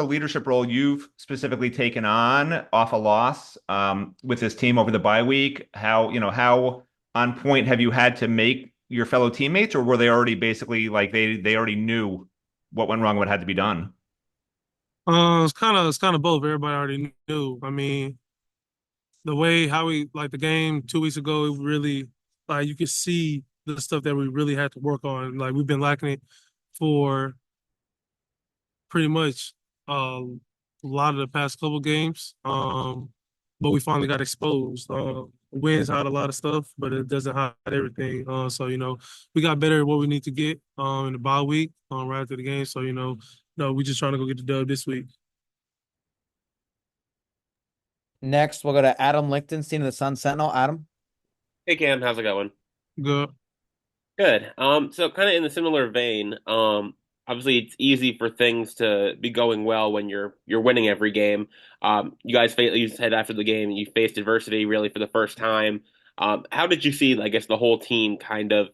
leadership role you've specifically taken on off a loss with this team over the bye week? How on point have you had to make your fellow teammates, or were they already basically like they already knew what went wrong, what had to be done? It's kind of both. Everybody already knew. I mean, the way how we like the game 2 weeks ago, it really like you could see the stuff that we really had to work on. Like we've been lacking it for pretty much a lot of the past couple games. But we finally got exposed. Wins hide a lot of stuff, but it doesn't hide everything. So we got better at what we need to get in the bye week right after the game. So no, we just trying to go get the dub this week. Next, we'll go to Adam Lichtenstein of the Sun Sentinel. Adam. Hey Cam, how's it going? Good. Good. So kind of in a similar vein, obviously it's easy for things to be going well when you're winning every game. You said after the game you faced adversity really for the first time. How did you see, I guess, the whole team kind of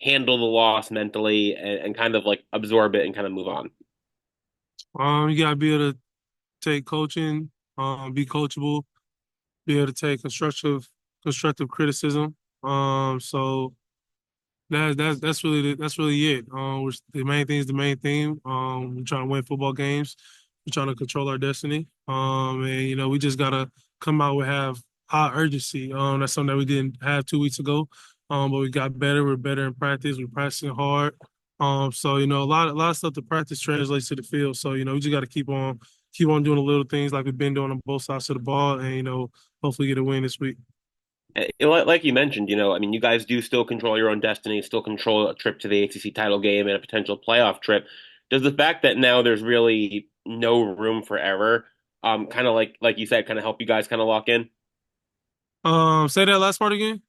handle the loss mentally and kind of like absorb it and kind of move on? You gotta be able to take coaching, be coachable, be able to take constructive criticism. So that's really it. The main thing is the main thing. We're trying to win football games. We're trying to control our destiny. And we just gotta come out with have high urgency. That's something that we didn't have 2 weeks ago. But we got better. We're better in practice. We're practicing hard. So a lot of stuff to practice translates to the field. So we just got to keep on doing the little things like we've been doing on both sides of the ball, and hopefully get a win this week. Like you mentioned, I mean, you guys do still control your own destiny, still control a trip to the ACC title game and a potential playoff trip. Does the fact that now there's really no room for error, kind of like you said, kind of help you guys kind of lock in? Say that last part again.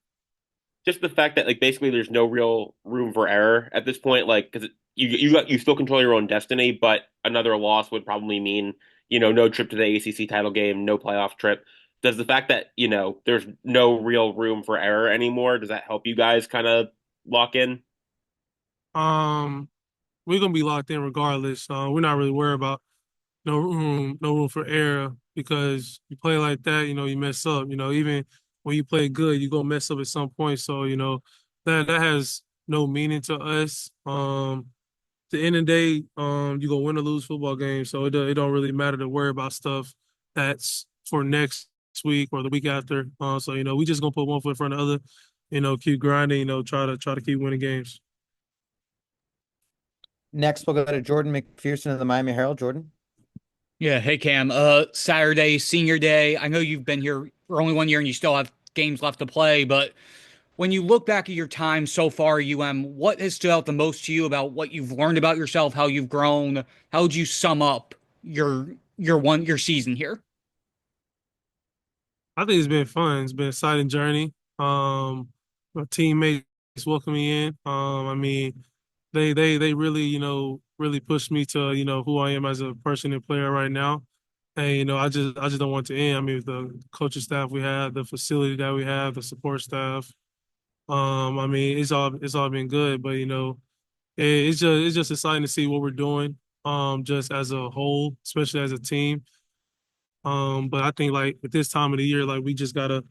Just the fact that like basically there's no real room for error at this point, like because you still control your own destiny, but another loss would probably mean no trip to the ACC title game, no playoff trip. Does the fact that there's no real room for error anymore, does that help you guys kind of lock in? Um, we're gonna be locked in regardless. We're not really worried about no room for error because you play like that, you mess up. Even when you play good, you're gonna mess up at some point. So, that has no meaning to us. At the end of the day, you're gonna win or lose football games. So it don't really matter to worry about stuff that's for next week or the week after. So, we just gonna put one foot in front of the other, keep grinding, try to keep winning games. Next, we'll go to Jordan McPherson of the Miami Herald. Jordan. Yeah, hey Cam. Saturday, senior day. I know you've been here for only 1 year and you still have games left to play, but when you look back at your time so far at UM, what has stood out the most to you about what you've learned about yourself, how you've grown? How would you sum up your season here? I think it's been fun. It's been an exciting journey. My teammates welcome me in. I mean, they really, really pushed me to, who I am as a person and player right now. And, I just don't want to end. I mean, with the coaching staff we have, the facility that we have, the support staff. I mean, it's all been good, but it's just exciting to see what we're doing. Just as a whole, especially as a team. But I think like at this time of the year, like we just gotta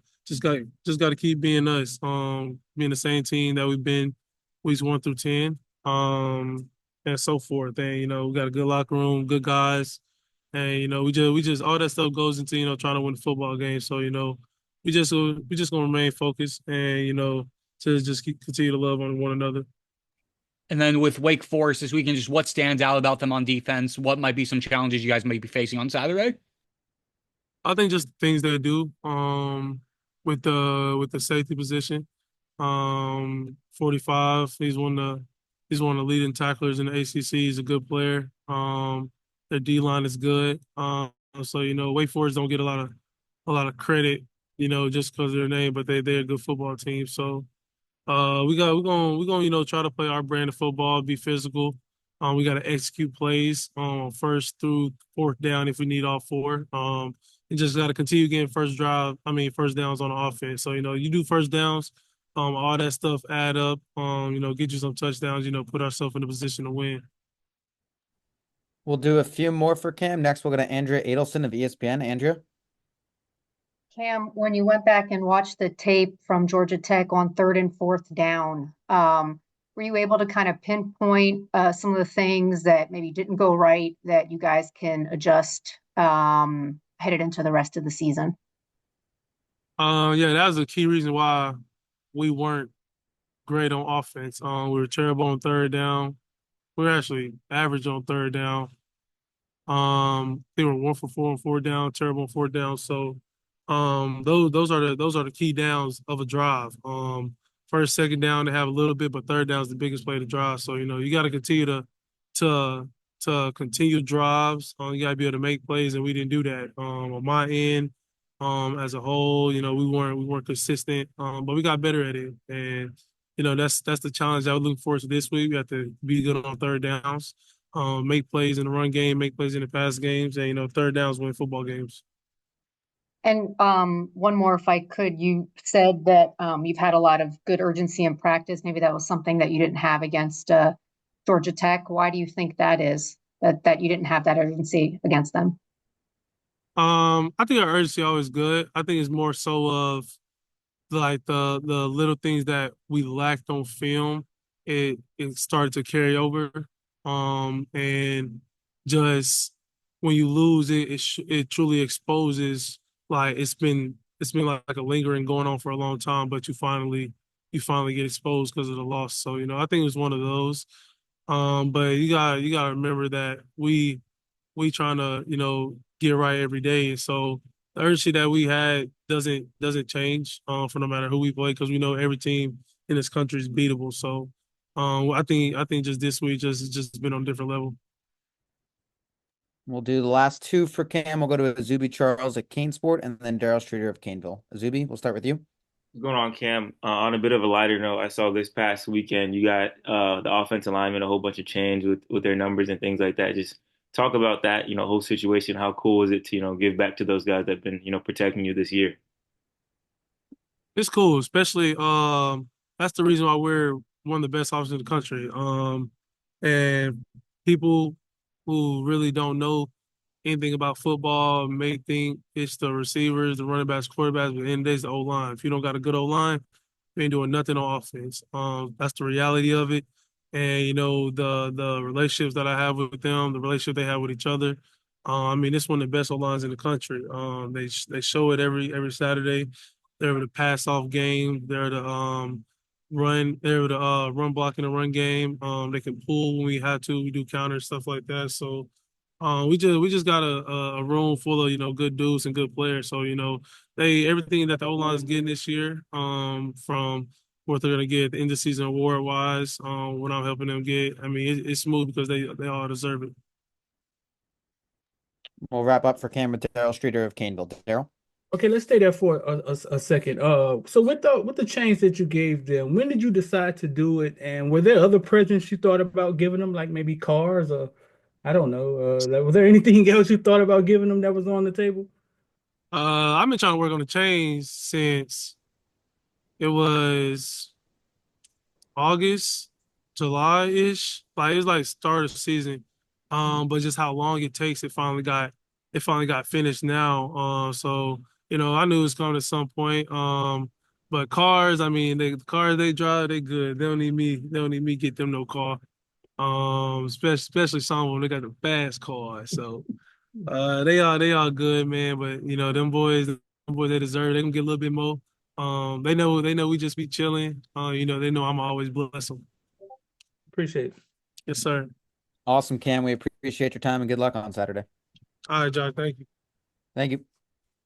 keep being us. Being the same team that we've been weeks 1 through 10. And so forth. And we got a good locker room, good guys. And we just all that stuff goes into, trying to win the football game. So, we just gonna remain focused and, to just continue to love on one another. And then with Wake Forest this weekend, just what stands out about them on defense? What might be some challenges you guys might be facing on Saturday? I think just things they do with the safety position. 45. He's one of the leading tacklers in the ACC. He's a good player. Their D line is good. So Wake Forest don't get a lot of credit, just because of their name, but they're a good football team. So we're gonna try to play our brand of football, be physical. We got to execute plays first through fourth down if we need all four. And just got to continue getting first downs on the offense. So you do first downs, all that stuff add up. Get you some touchdowns. Put ourselves in a position to win. We'll do a few more for Cam. Next, we'll go to Andrea Adelson of ESPN. Andrea? Cam, when you went back and watched the tape from Georgia Tech on 3rd and 4th down, were you able to kind of pinpoint some of the things that maybe didn't go right that you guys can adjust headed into the rest of the season? Yeah, that was a key reason why we weren't great on offense. We were terrible on 3rd down. We were actually average on 3rd down. They were 1 for 4 on 4th down, terrible on 4th down. So, those are the key downs of a drive. First, 2nd down they have a little bit, but 3rd down is the biggest play to drive. So, you got to continue to continue drives. You got to be able to make plays, and we didn't do that. On my end, as a whole, we weren't consistent. But we got better at it, and that's the challenge I was looking forward to this week. We have to be good on 3rd downs, make plays in the run game, make plays in the pass games, and 3rd downs win football games. And one more, if I could, you said that you've had a lot of good urgency in practice. Maybe that was something that you didn't have against Georgia Tech. Why do you think that is, that you didn't have that urgency against them? I think our urgency always good. I think it's more so of like the little things that we lacked on film. It started to carry over. And just when you lose it truly exposes, like it's been like a lingering going on for a long time, but you finally get exposed because of the loss. So, I think it was one of those. But you gotta remember that we trying to, get right every day. And so the urgency that we had doesn't change for no matter who we play, because we know every team in this country is beatable. So I think just this week just been on a different level. We'll do the last two for Cam. We'll go to Azubi Charles at Kane Sport and then Daryl Streeter of Caneville. Azubi, we'll start with you. What's going on, Cam? On a bit of a lighter note, I saw this past weekend you got the offensive linemen a whole bunch of change with their numbers and things like that. Just talk about that, whole situation. How cool is it to, give back to those guys that have been, protecting you this year? It's cool, especially that's the reason why we're one of the best offenses in the country. And people who really don't know anything about football may think it's the receivers, the running backs, quarterbacks, but at the end of the day, it's the O-line. If you don't got a good O-line, you ain't doing nothing on offense. That's the reality of it. And the relationships that I have with them, the relationship they have with each other. I mean, it's one of the best O-lines in the country. They show it every Saturday. They're able to pass off game. They're the run. They're able to run block in the run game. They can pull when we have to. We do counter stuff like that. So we just got a room full of good dudes and good players. So everything that the O-line is getting this year, from what they're gonna get at the end of the season award wise, what I'm helping them get. I mean, it's smooth because they all deserve it. We'll wrap up for Cam with Daryl Streeter of Caneville. Daryl? Okay, let's stay there for a second. So with the change that you gave them, when did you decide to do it? And were there other presents you thought about giving them, like maybe cars or I don't know. Was there anything else you thought about giving them that was on the table? I've been trying to work on the change since it was August, July-ish. Like it was like start of the season. But just how long it takes, it finally got finished now. So I knew it was coming at some point. But cars, I mean, the cars they drive, they good. They don't need me. They don't need me get them no car. Especially some of them, they got the fast cars. So they all good, man. But them boys they deserve. They can get a little bit more. They know we just be chilling. They know I'm always bless them. Appreciate it. Yes, sir. Awesome, Cam. We appreciate your time and good luck on Saturday. All right, John. Thank you. Thank you.